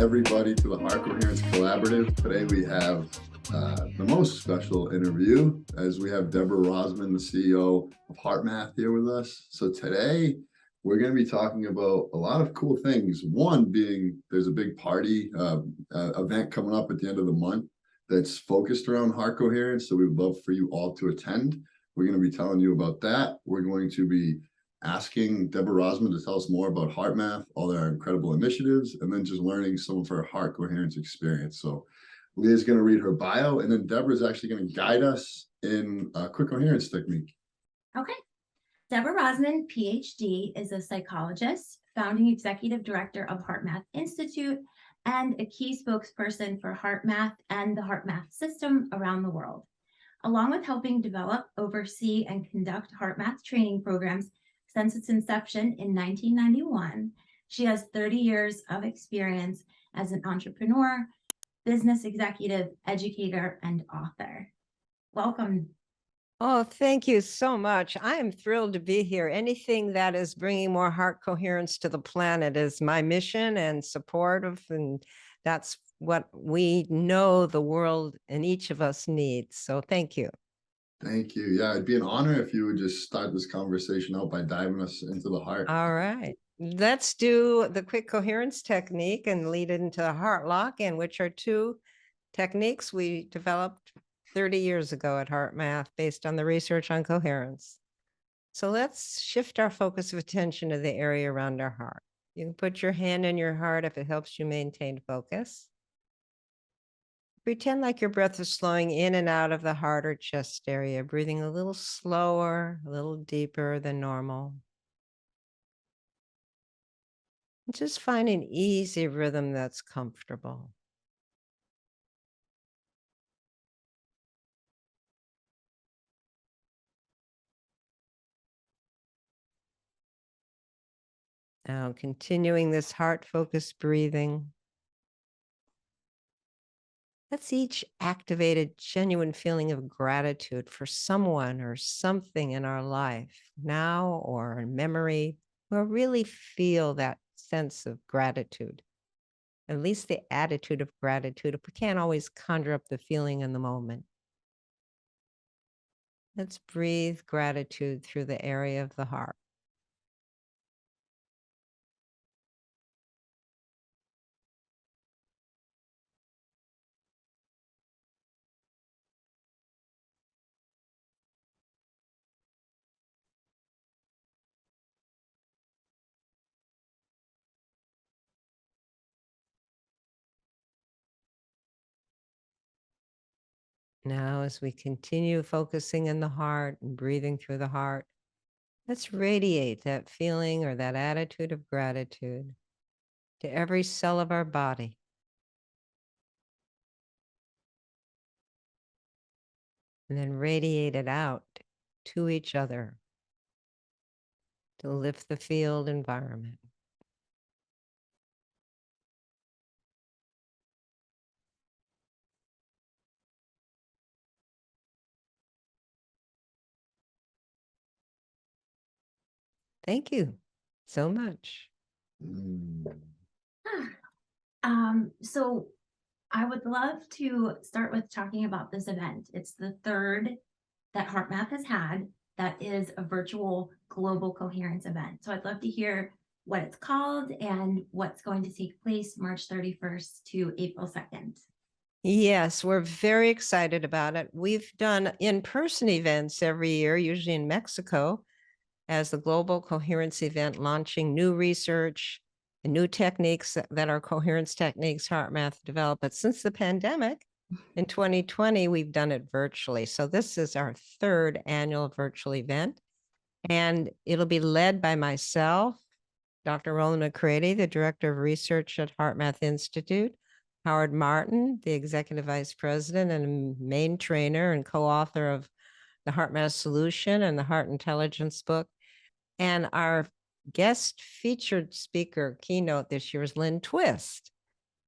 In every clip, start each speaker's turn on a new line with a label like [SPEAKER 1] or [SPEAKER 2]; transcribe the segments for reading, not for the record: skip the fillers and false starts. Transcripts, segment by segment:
[SPEAKER 1] everybody to the Heart Coherence Collaborative. Today we have the most special interview as we have Deborah Rozman, the CEO of HeartMath, here with us. So today we're going to be talking about a lot of cool things. One being there's a big party event coming up at the end of the month that's focused around heart coherence. So we would love for you all to attend. We're going to be telling you about that. We're going to be asking Deborah Rozman to tell us more about HeartMath, all their incredible initiatives, and then just learning some of her heart coherence experience. So Leah's going to read her bio, and then Deborah's actually going to guide us in a quick coherence technique.
[SPEAKER 2] Okay. Deborah Rozman, PhD, is a psychologist, founding executive director of HeartMath Institute, and a key spokesperson for HeartMath and the HeartMath system around the world. Along with helping develop, oversee, and conduct HeartMath training programs since its inception in 1991, she has 30 years of experience as an entrepreneur, business executive, educator, and author. Welcome.
[SPEAKER 3] Oh, thank you so much. I am thrilled to be here. Anything that is bringing more heart coherence to the planet is my mission and supportive, and that's what we know the world and each of us needs. So thank you.
[SPEAKER 1] Thank you. Yeah, it'd be an honor if you would just start this conversation out by diving us into the heart.
[SPEAKER 3] All right. Let's do the quick coherence technique and lead into the heart lock, and which are two techniques we developed 30 years ago at HeartMath based on the research on coherence. So let's shift our focus of attention to the area around our heart. You can put your hand in your heart if it helps you maintain focus. Pretend like your breath is flowing in and out of the heart or chest area, breathing a little slower, a little deeper than normal. And just find an easy rhythm that's comfortable. Now, continuing this heart-focused breathing, let's each activate a genuine feeling of gratitude for someone or something in our life, now or in memory. We'll really feel that sense of gratitude, at least the attitude of gratitude, if we can't always conjure up the feeling in the moment. Let's breathe gratitude through the area of the heart. Now, as we continue focusing in the heart and breathing through the heart, let's radiate that feeling or that attitude of gratitude to every cell of our body. And then radiate it out to each other to lift the field environment. Thank you so much.
[SPEAKER 2] So I would love to start with talking about this event. It's the third that HeartMath has had that is a virtual global coherence event. So I'd love to hear what it's called and what's going to take place March 31st to April 2nd.
[SPEAKER 3] Yes, we're very excited about it. We've done in-person events every year, usually in Mexico, as the global coherence event, launching new research and new techniques that are coherence techniques HeartMath developed. But since the pandemic in 2020, we've done it virtually. So this is our third annual virtual event, and it'll be led by myself, Dr. Roland McCready, the Director of Research at HeartMath Institute, Howard Martin, the Executive Vice President and main trainer and co-author of the HeartMath Solution and the Heart Intelligence book. And our guest featured speaker keynote this year is Lynn Twist,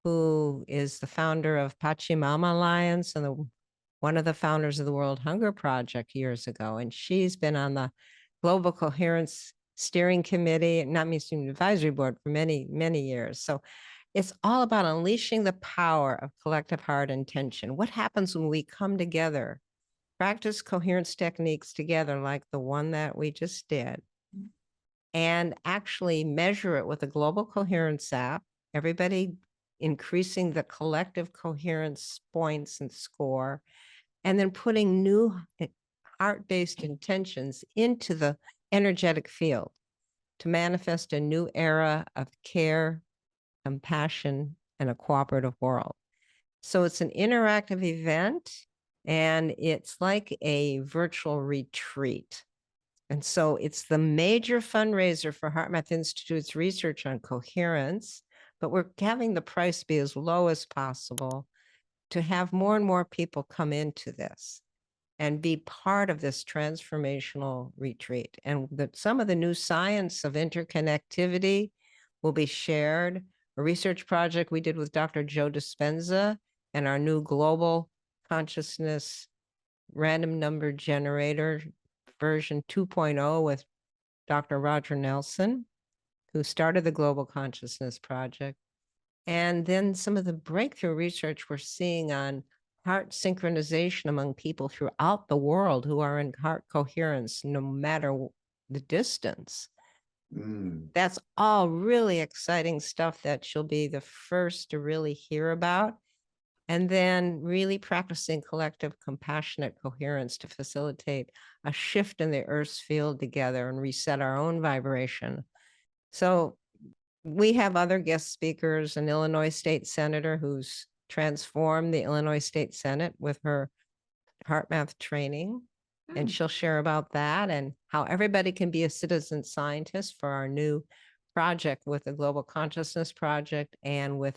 [SPEAKER 3] who is the founder of Pachamama Alliance and one of the founders of the World Hunger Project years ago. And she's been on the Global Coherence Steering Committee, not Mainstream Advisory Board, for many, many years. So It's all about unleashing the power of collective heart intention. What happens when we come together, practice coherence techniques together, like the one that we just did, and actually measure it with a global coherence app, everybody increasing the collective coherence points and score, and then putting new heart-based intentions into the energetic field to manifest a new era of care, compassion, and a cooperative world. So it's an interactive event, and it's like a virtual retreat. And so it's the major fundraiser for HeartMath Institute's research on coherence, but we're having the price be as low as possible to have more and more people come into this and be part of this transformational retreat. And that some of the new science of interconnectivity will be shared. A research project we did with Dr. Joe Dispenza and our new global consciousness random number generator version 2.0 with Dr. Roger Nelson, who started the Global Consciousness Project. And then some of the breakthrough research we're seeing on heart synchronization among people throughout the world who are in heart coherence, no matter the distance. That's all really exciting stuff that she'll be the first to really hear about. And then really practicing collective compassionate coherence to facilitate a shift in the Earth's field together and reset our own vibration. So we have other guest speakers, an Illinois state senator who's transformed the Illinois State Senate with her HeartMath training. And she'll share about that and how everybody can be a citizen scientist for our new project with the Global Consciousness Project and with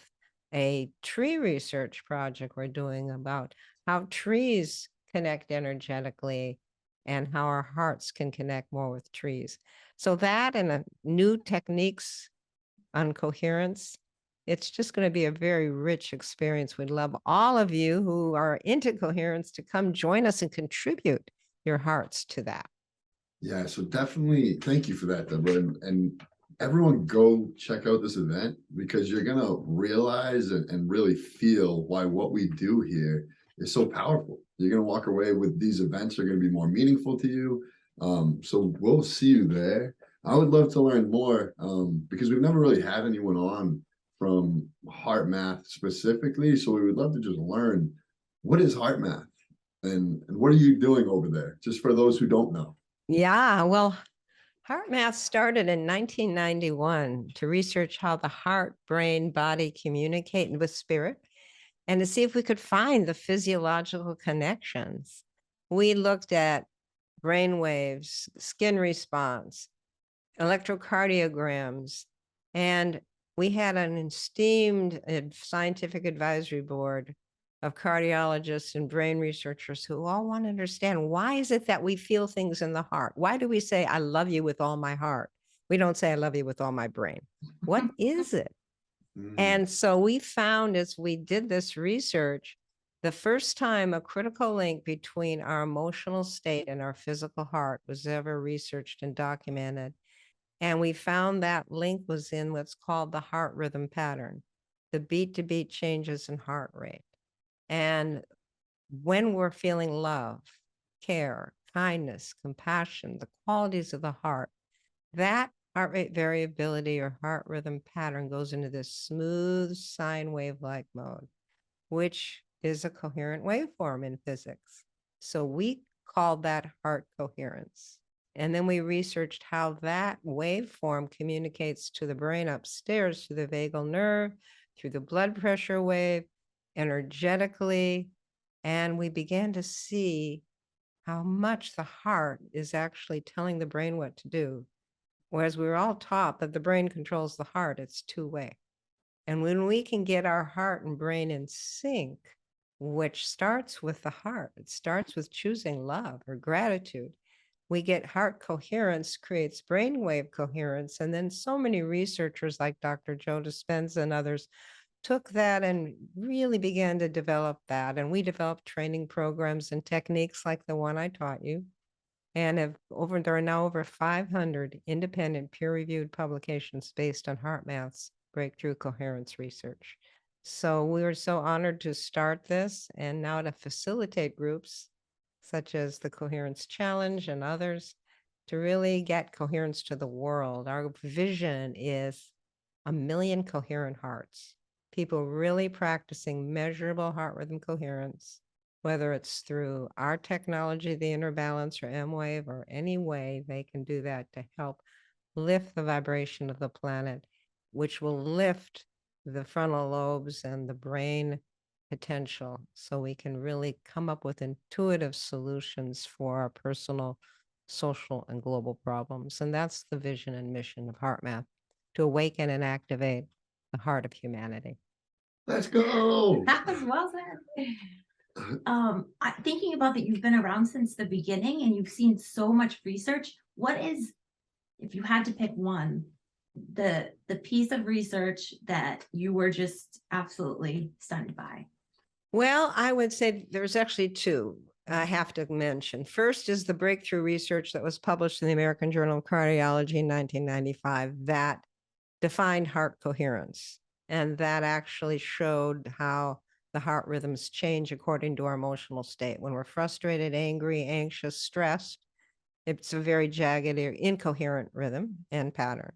[SPEAKER 3] a tree research project we're doing about how trees connect energetically and how our hearts can connect more with trees. So that and new techniques on coherence, it's just going to be a very rich experience. We'd love all of you who are into coherence to come join us and contribute your hearts to that.
[SPEAKER 1] Yeah, so definitely thank you for that, Deborah. And everyone go check out this event because you're gonna realize and really feel why what we do here is so powerful. You're gonna walk away with these events are gonna be more meaningful to you. So we'll see you there. I would love to learn more because we've never really had anyone on from HeartMath specifically. So we would love to just learn what is HeartMath and what are you doing over there, just for those who don't know.
[SPEAKER 3] Yeah, well, HeartMath started in 1991 to research how the heart, brain, body communicate with spirit and to see if we could find the physiological connections. We looked at brain waves, skin response, electrocardiograms, and we had an esteemed scientific advisory board of cardiologists and brain researchers who all want to understand, why is it that we feel things in the heart? Why do we say, I love you with all my heart? We don't say, I love you with all my brain. What is it? And so we found as we did this research, the first time a critical link between our emotional state and our physical heart was ever researched and documented. And we found that link was in what's called the heart rhythm pattern, the beat-to-beat changes in heart rate. And when we're feeling love, care, kindness, compassion, the qualities of the heart, that heart rate variability or heart rhythm pattern goes into this smooth sine wave-like mode, which is a coherent waveform in physics. So we called that heart coherence. And then we researched how that waveform communicates to the brain upstairs through the vagal nerve, through the blood pressure wave, energetically. And we began to see how much the heart is actually telling the brain what to do. Whereas we were all taught that the brain controls the heart, it's two-way. And when we can get our heart and brain in sync, which starts with the heart, it starts with choosing love or gratitude. We get heart coherence, creates brainwave coherence. And then so many researchers like Dr. Joe Dispenza and others took that and really began to develop that. And we developed training programs and techniques like the one I taught you. And there are now over 500 independent peer-reviewed publications based on HeartMath's breakthrough coherence research. So we were so honored to start this and now to facilitate groups such as the Coherence Challenge and others to really get coherence to the world. Our vision is 1 million coherent hearts, people really practicing measurable heart rhythm coherence, whether it's through our technology, the inner balance or M-Wave, or any way they can do that to help lift the vibration of the planet, which will lift the frontal lobes and the brain potential so we can really come up with intuitive solutions for our personal, social, and global problems. And that's the vision and mission of HeartMath, to awaken and activate the heart of humanity.
[SPEAKER 1] Let's go.
[SPEAKER 2] That was well said. Thinking about that, you've been around since the beginning and you've seen so much research. What is, if you had to pick one, the piece of research that you were just absolutely stunned by?
[SPEAKER 3] Well, I would say there's actually two I have to mention. First is the breakthrough research that was published in the American Journal of Cardiology in 1995 that defined heart coherence. And that actually showed how the heart rhythms change according to our emotional state. When we're frustrated, angry, anxious, stressed, it's a very jagged or incoherent rhythm and pattern.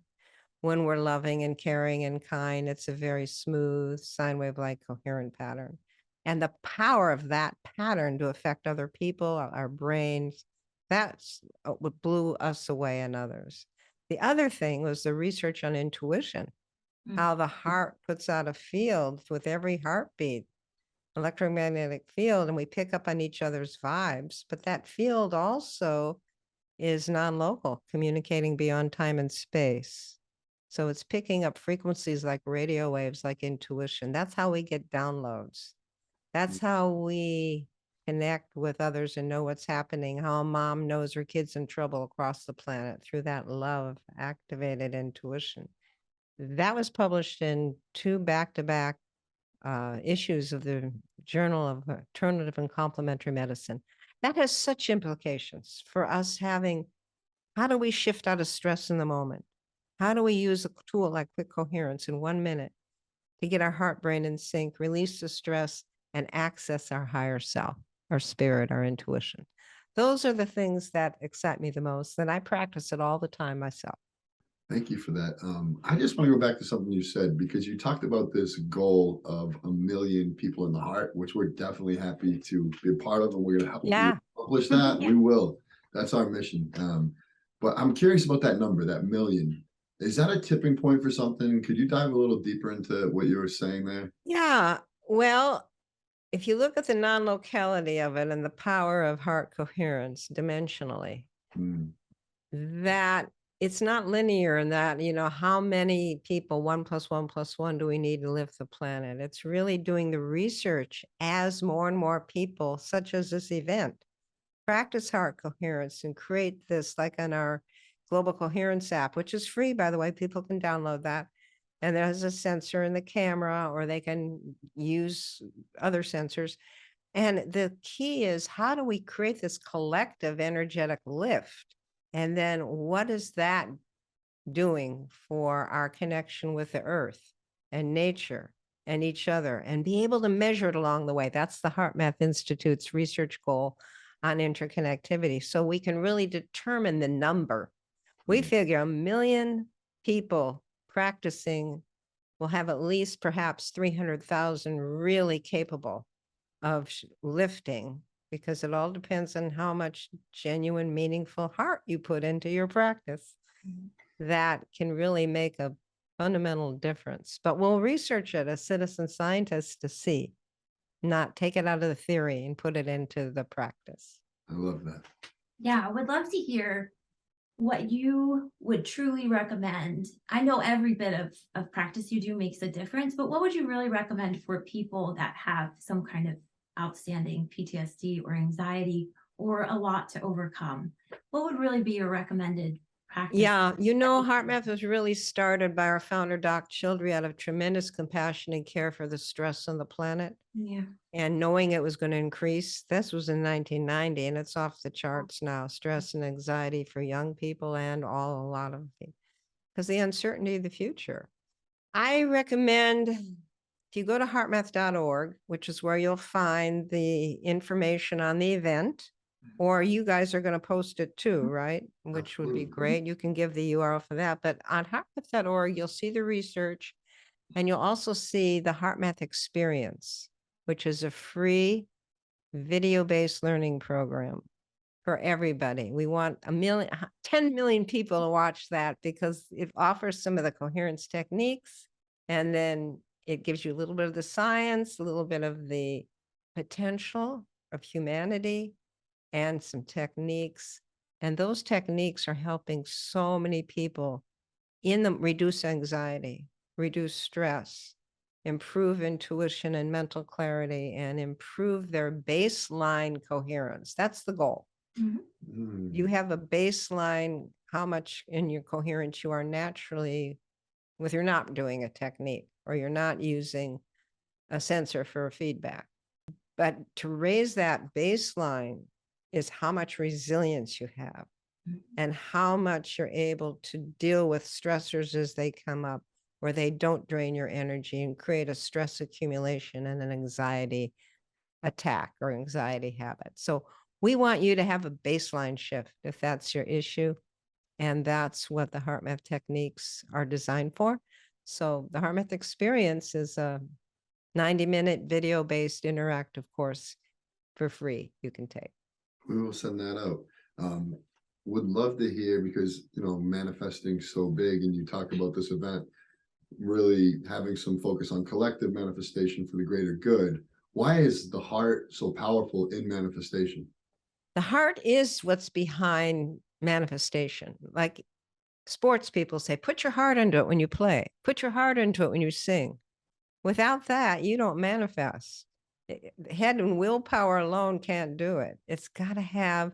[SPEAKER 3] When we're loving and caring and kind, it's a very smooth sine wave-like coherent pattern. And the power of that pattern to affect other people, our brains, that's what blew us away and others. The other thing was the research on intuition, how the heart puts out a field with every heartbeat, electromagnetic field, and we pick up on each other's vibes. But that field also is non-local, communicating beyond time and space. So it's picking up frequencies like radio waves, like intuition. That's how we get downloads. That's how we connect with others and know what's happening, how a mom knows her kid's in trouble across the planet through that love, activated intuition. That was published in 2 back-to-back issues of the Journal of Alternative and Complementary Medicine. That has such implications for us having, how do we shift out of stress in the moment? How do we use a tool like quick coherence in 1 minute to get our heart, brain in sync, release the stress, and access our higher self, our spirit, our intuition? Those are the things that excite me the most, and I practice it all the time myself.
[SPEAKER 1] Thank you for that. I just want to go back to something you said, because you talked about this goal of 1 million people in the heart, which we're definitely happy to be a part of, and we're going to help you accomplish that.
[SPEAKER 2] Yeah.
[SPEAKER 1] We will. That's our mission. But I'm curious about that number, that million. Is that a tipping point for something? Could you dive a little deeper into what you were saying there?
[SPEAKER 3] Yeah, well, if you look at the non-locality of it and the power of heart coherence dimensionally, that it's not linear in that, how many people, 1 + 1 + 1, do we need to lift the planet? It's really doing the research as more and more people, such as this event, practice heart coherence and create this, like on our Global Coherence app, which is free, by the way, people can download that. And there's a sensor in the camera, or they can use other sensors. And the key is, how do we create this collective energetic lift? And then what is that doing for our connection with the earth and nature and each other, and be able to measure it along the way? That's the HeartMath Institute's research goal on interconnectivity. So we can really determine the number. We figure 1 million people practicing will have at least perhaps 300,000 really capable of lifting, because it all depends on how much genuine, meaningful heart you put into your practice. That can really make a fundamental difference. But we'll research it as citizen scientists to see, not take it out of the theory and put it into the practice.
[SPEAKER 1] I love that.
[SPEAKER 2] Yeah, I would love to hear what you would truly recommend. I know every bit of practice you do makes a difference, but what would you really recommend for people that have some kind of outstanding PTSD or anxiety or a lot to overcome? What would really be your recommended practice?
[SPEAKER 3] Yeah, HeartMath was really started by our founder, Doc Childrey, out of tremendous compassion and care for the stress on the planet.
[SPEAKER 2] Yeah.
[SPEAKER 3] And knowing it was going to increase. This was in 1990, and it's off the charts now. Stress and anxiety for young people and a lot of people, because the uncertainty of the future. I recommend if you go to heartmath.org, which is where you'll find the information on the event, or you guys are going to post it too, right? Which would be
[SPEAKER 1] Absolutely.
[SPEAKER 3] great. You can give the URL for that. But on heartmath.org, you'll see the research, and you'll also see the HeartMath Experience, which is a free video-based learning program for everybody. We want 10 million people to watch that because it offers some of the coherence techniques, and then it gives you a little bit of the science, a little bit of the potential of humanity, and some techniques. And those techniques are helping so many people in them reduce anxiety, reduce stress, improve intuition and mental clarity, and improve their baseline coherence. That's the goal.
[SPEAKER 1] Mm.
[SPEAKER 3] You have a baseline, how much in your coherence you are naturally, with you're not doing a technique or you're not using a sensor for feedback. But to raise that baseline is how much resilience you have and how much you're able to deal with stressors as they come up, where they don't drain your energy and create a stress accumulation and an anxiety attack or anxiety habit. So we want you to have a baseline shift if that's your issue. And that's what the HeartMath techniques are designed for. So the HeartMath experience is a 90-minute video-based interactive course for free you can take.
[SPEAKER 1] We will send that out. Would love to hear, because manifesting so big, and you talk about this event really having some focus on collective manifestation for the greater good. Why is the heart so powerful in manifestation?
[SPEAKER 3] The heart is what's behind manifestation. Like sports people say, put your heart into it when you play, put your heart into it when you sing. Without that, you don't manifest. Head and willpower alone can't do it. It's got to have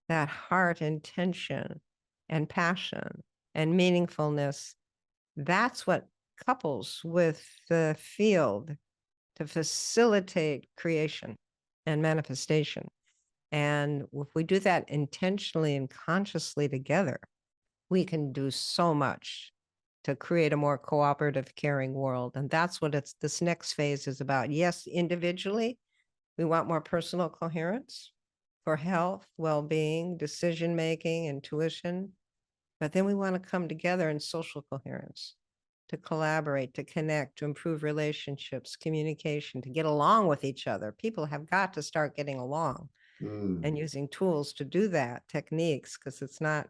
[SPEAKER 3] that heart intention and passion and meaningfulness. That's what couples with the field to facilitate creation and manifestation. And if we do that intentionally and consciously together, we can do so much to create a more cooperative, caring world. And that's what this next phase is about. Yes, individually, we want more personal coherence for health, well-being, decision-making, intuition. But then we want to come together in social coherence, to collaborate, to connect, to improve relationships, communication, to get along with each other. People have got to start getting along and using tools to do that, techniques, because it's not,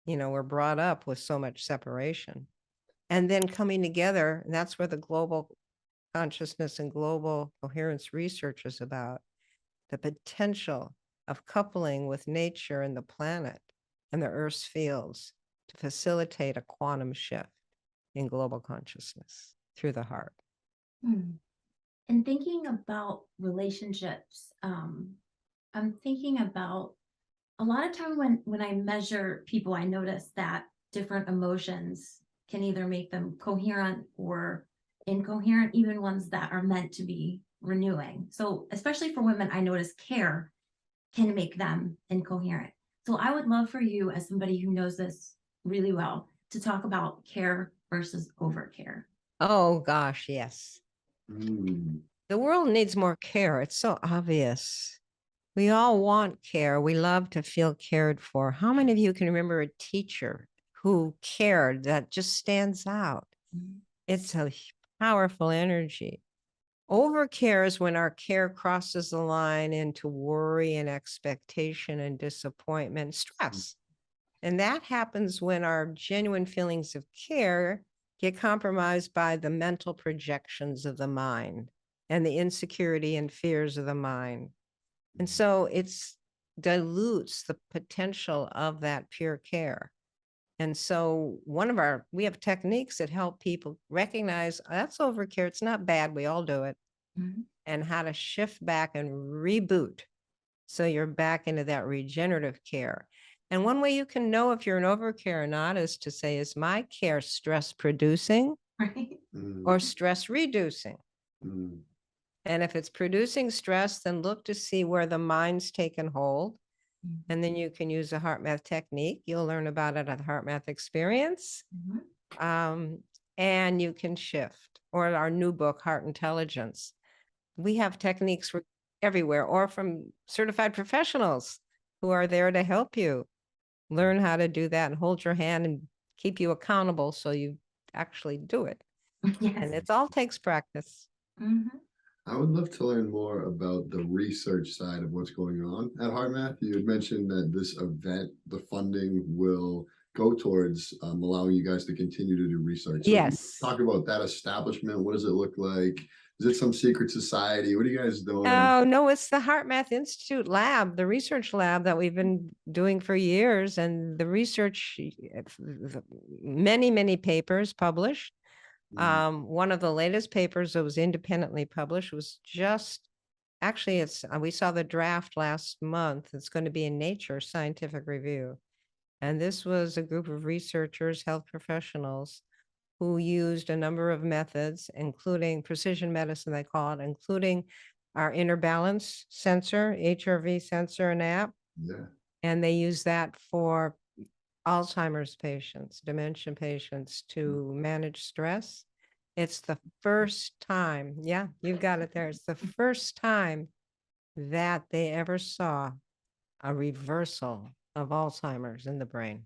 [SPEAKER 3] we're brought up with so much separation. And then coming together, and that's where the global consciousness and global coherence research is about, the potential of coupling with nature and the planet and the Earth's fields to facilitate a quantum shift in global consciousness through the heart.
[SPEAKER 2] And thinking about relationships, I'm thinking about a lot of time when I measure people, I notice that different emotions can either make them coherent or incoherent, even ones that are meant to be renewing. So especially for women, I notice care can make them incoherent. So I would love for you, as somebody who knows this really well, to talk about care versus overcare.
[SPEAKER 3] Oh gosh, yes. The world needs more care. It's so obvious. We all want care. We love to feel cared for. How many of you can remember a teacher who cared that just stands out? It's a powerful energy. Overcare is when our care crosses the line into worry and expectation and disappointment, stress. And that happens when our genuine feelings of care get compromised by the mental projections of the mind and the insecurity and fears of the mind. And so it's dilutes the potential of that pure care. And so we have techniques that help people recognize that's overcare. It's not bad. We all do it. And how to shift back and reboot. So you're back into that regenerative care. And one way you can know if you're an overcare or not is to say, is my care stress producing or stress reducing? And if it's producing stress, then look to see where the mind's taken hold. And then you can use a HeartMath technique. You'll learn about it at the HeartMath experience. and you can shift. Or our new book, Heart Intelligence. We have techniques for everywhere, or from certified professionals who are there to help you learn how to do that and hold your hand and keep you accountable so you actually do it.
[SPEAKER 2] Yes.
[SPEAKER 3] And it all takes practice.
[SPEAKER 2] Mhm.
[SPEAKER 1] I would love to learn more about the research side of what's going on at HeartMath. You had mentioned that this event, the funding will go towards allowing you guys to continue to do research. So
[SPEAKER 3] Yes.
[SPEAKER 1] talk about that establishment. What does it look like? Is it some secret society? What are you guys doing?
[SPEAKER 3] Oh, no, it's the HeartMath Institute lab, the research lab that we've been doing for years. And the research, many, many papers published. One of the latest papers that was independently published was just, actually, we saw the draft last month. It's going to be in Nature Scientific Review. And this was a group of researchers, health professionals, who used a number of methods, including precision medicine, they call it, including our inner balance sensor, HRV sensor and app.
[SPEAKER 1] Yeah.
[SPEAKER 3] And they use that for Alzheimer's patients, dementia patients to manage stress. It's the first time, yeah, you've got it there. It's the first time that they ever saw a reversal of Alzheimer's in the brain.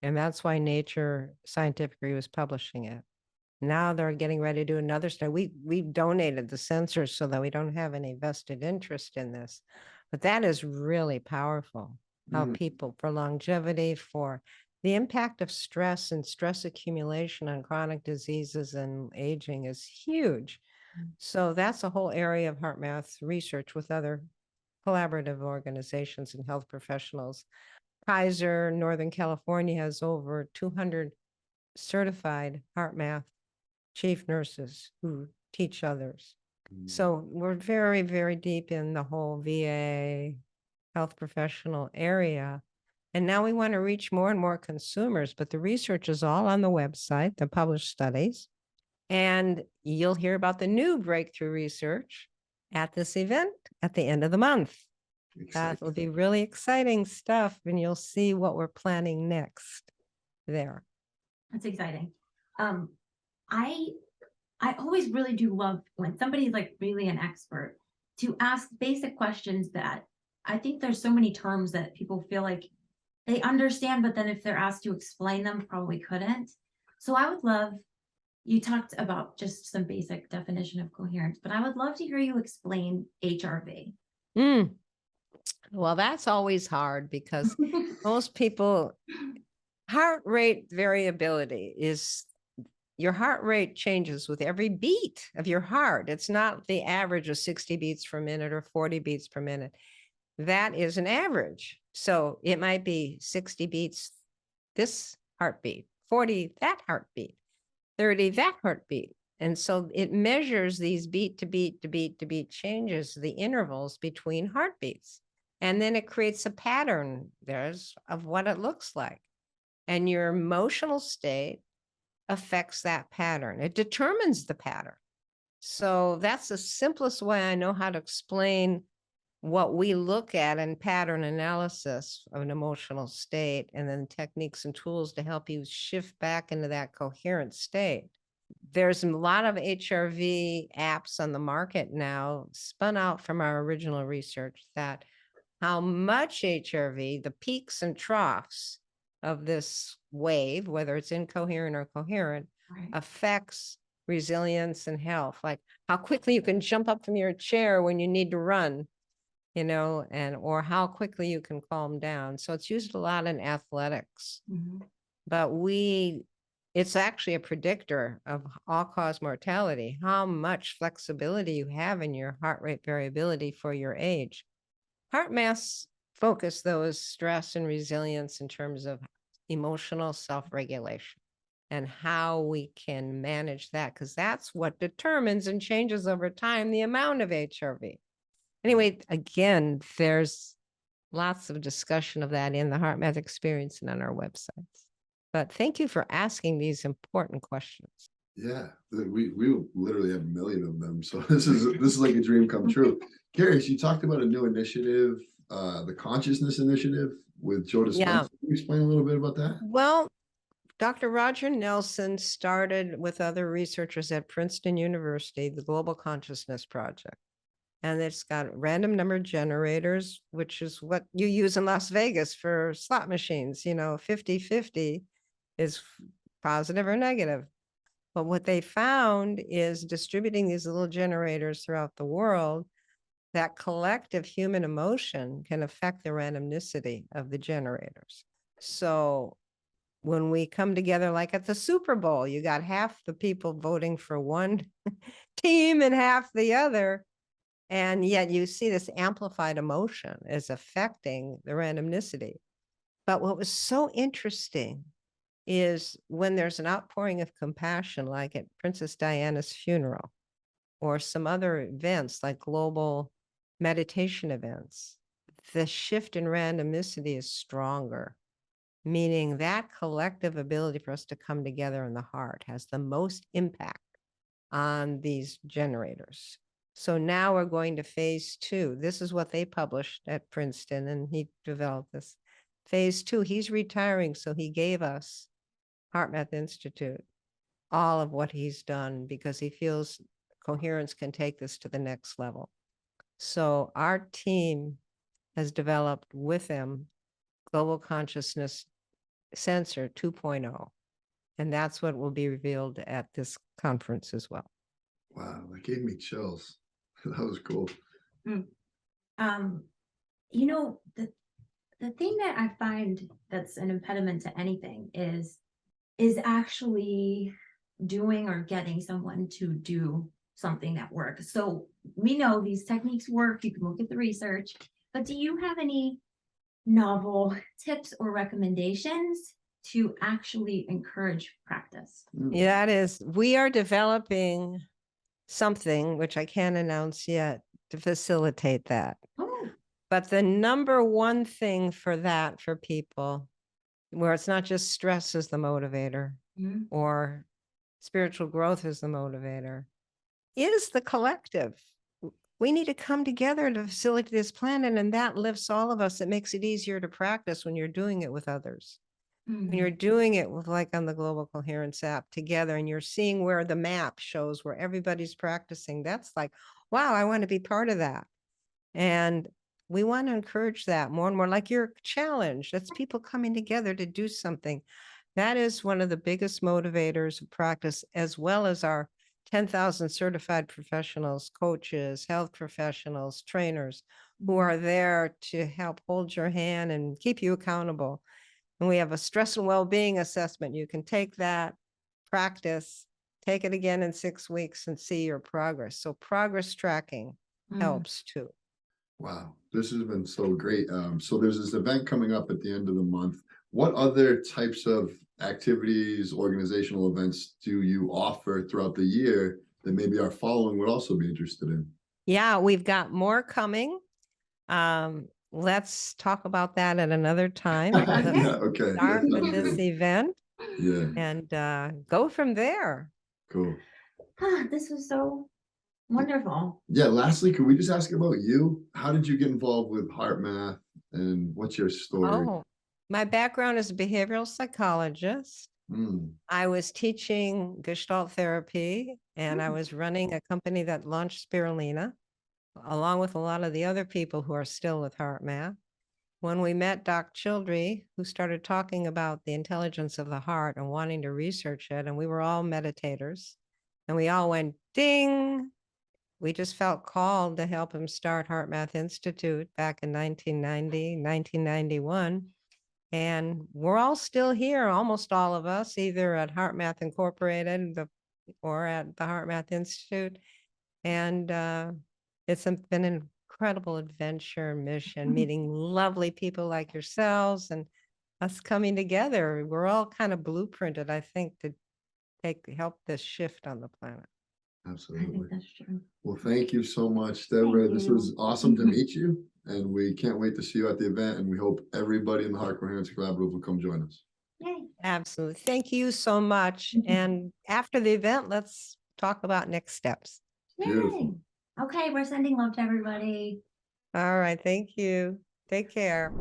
[SPEAKER 3] And that's why Nature Scientific Review is publishing it. Now they're getting ready to do another study. We donated the sensors so that we don't have any vested interest in this. But that is really powerful. How people, for longevity, for the impact of stress and stress accumulation on chronic diseases and aging is huge. So that's a whole area of HeartMath research with other collaborative organizations and health professionals. Kaiser, Northern California has over 200 certified HeartMath chief nurses who teach others. So we're very, very deep in the whole VA health professional area. And now we want to reach more and more consumers, but the research is all on the website, the published studies. And you'll hear about the new breakthrough research at this event at the end of the month. That will be really exciting stuff, and you'll see what we're planning next there.
[SPEAKER 2] That's exciting. I always really do love when somebody's like really an expert to ask basic questions that I think there's so many terms that people feel like they understand, but then if they're asked to explain them, probably couldn't. So I would love, you talked about just some basic definition of coherence, but I would love to hear you explain HRV.
[SPEAKER 3] Well, that's always hard because most people, heart rate variability is your heart rate changes with every beat of your heart. It's not the average of 60 beats per minute or 40 beats per minute. That is an average. So it might be 60 beats this heartbeat, 40 that heartbeat, 30 that heartbeat. And so it measures these beat to beat to beat to beat changes, the intervals between heartbeats. And then it creates a pattern of what it looks like. And your emotional state affects that pattern. It determines the pattern. So that's the simplest way I know how to explain what we look at in pattern analysis of an emotional state, and then techniques and tools to help you shift back into that coherent state. There's a lot of HRV apps on the market now, spun out from our original research, that how much HRV, the peaks and troughs of this wave, whether it's incoherent or coherent, affects resilience and health. Like how quickly you can jump up from your chair when you need to run, or how quickly you can calm down. So it's used a lot in athletics, but it's actually a predictor of all-cause mortality, how much flexibility you have in your heart rate variability for your age. HeartMath's focus, though, is stress and resilience in terms of emotional self-regulation and how we can manage that, because that's what determines and changes over time the amount of HRV. Anyway, again, there's lots of discussion of that in the HeartMath experience and on our websites. But thank you for asking these important questions.
[SPEAKER 1] Yeah, we literally have a million of them. So this is like a dream come true. Curious, you talked about a new initiative, the Consciousness Initiative with Joe Dispenza.
[SPEAKER 3] Yeah.
[SPEAKER 1] Can you explain a little bit about that?
[SPEAKER 3] Well, Dr. Roger Nelson started with other researchers at Princeton University, the Global Consciousness Project. And it's got random number generators, which is what you use in Las Vegas for slot machines. 50-50 is positive or negative. But what they found is distributing these little generators throughout the world, that collective human emotion can affect the randomicity of the generators. So when we come together, like at the Super Bowl, you got half the people voting for one team and half the other. And yet you see this amplified emotion is affecting the randomicity. But what was so interesting is when there's an outpouring of compassion, like at Princess Diana's funeral, or some other events like global meditation events, the shift in randomicity is stronger, meaning that collective ability for us to come together in the heart has the most impact on these generators. So now we're going to phase 2. This is what they published at Princeton, and he developed this. Phase 2, he's retiring, so he gave us, HeartMath Institute, all of what he's done because he feels Coherence can take this to the next level. So our team has developed with them Global Consciousness Sensor 2.0, and that's what will be revealed at this conference as well.
[SPEAKER 1] Wow, that gave me chills. That was cool.
[SPEAKER 2] The thing that I find that's an impediment to anything is actually doing or getting someone to do something that works. So we know these techniques work. You can look at the research, but do you have any novel tips or recommendations to actually encourage practice?
[SPEAKER 3] Yeah, that is, we are developing something which I can't announce yet to facilitate that.
[SPEAKER 2] Oh,
[SPEAKER 3] But the number one thing for that, for people, where it's not just stress is the motivator or spiritual growth is the motivator, is the collective. We need to come together to facilitate this planet, and that lifts all of us. It makes it easier to practice when you're doing it with others. When you're doing it with, like on the Global Coherence app together, and you're seeing where the map shows where everybody's practicing, that's like, wow, I want to be part of that. And we want to encourage that more and more, like your challenge. That's people coming together to do something. That is one of the biggest motivators of practice, as well as our 10,000 certified professionals, coaches, health professionals, trainers who are there to help hold your hand and keep you accountable. And we have a stress and well-being assessment. You can take that, practice, take it again in 6 weeks and see your progress. So progress tracking helps too.
[SPEAKER 1] Wow, this has been so great. So there's this event coming up at the end of the month. What other types of activities, organizational events do you offer throughout the year that maybe our following would also be interested in?
[SPEAKER 3] Yeah, we've got more coming. Let's talk about that at another time.
[SPEAKER 1] Yeah, okay.
[SPEAKER 3] Start
[SPEAKER 1] That
[SPEAKER 3] with
[SPEAKER 1] sounds
[SPEAKER 3] this
[SPEAKER 1] good.
[SPEAKER 3] event
[SPEAKER 1] Yeah,
[SPEAKER 3] and go from there.
[SPEAKER 1] cool.
[SPEAKER 2] This was so wonderful.
[SPEAKER 1] Yeah, lastly, could we just ask about you? How did you get involved with HeartMath and what's your story?
[SPEAKER 3] Oh, my background is a behavioral psychologist.
[SPEAKER 1] Mm,
[SPEAKER 3] I was teaching Gestalt therapy, and I was running a company that launched Spirulina, along with a lot of the other people who are still with HeartMath. When we met Doc Childrey, who started talking about the intelligence of the heart and wanting to research it, and we were all meditators, and we all went ding. We just felt called to help him start HeartMath Institute back in 1990, 1991. And we're all still here, almost all of us, either at HeartMath Incorporated or at the HeartMath Institute. And it's been an incredible adventure mission, meeting lovely people like yourselves and us coming together. We're all kind of blueprinted, I think, to help this shift on the planet.
[SPEAKER 2] I
[SPEAKER 1] absolutely.
[SPEAKER 2] think that's true.
[SPEAKER 1] Well, thank you so much, Deborah.
[SPEAKER 2] Thank
[SPEAKER 1] This
[SPEAKER 2] you.
[SPEAKER 1] was awesome to meet you, and we can't wait to see you at the event. And we hope everybody in the Heart Coherence Collaborative will come join us.
[SPEAKER 2] Yay.
[SPEAKER 3] Absolutely. Thank you so much. And after the event, let's talk about next steps.
[SPEAKER 1] Beautiful.
[SPEAKER 2] Yay. Okay, we're sending love to everybody.
[SPEAKER 3] All right. Thank you. Take care.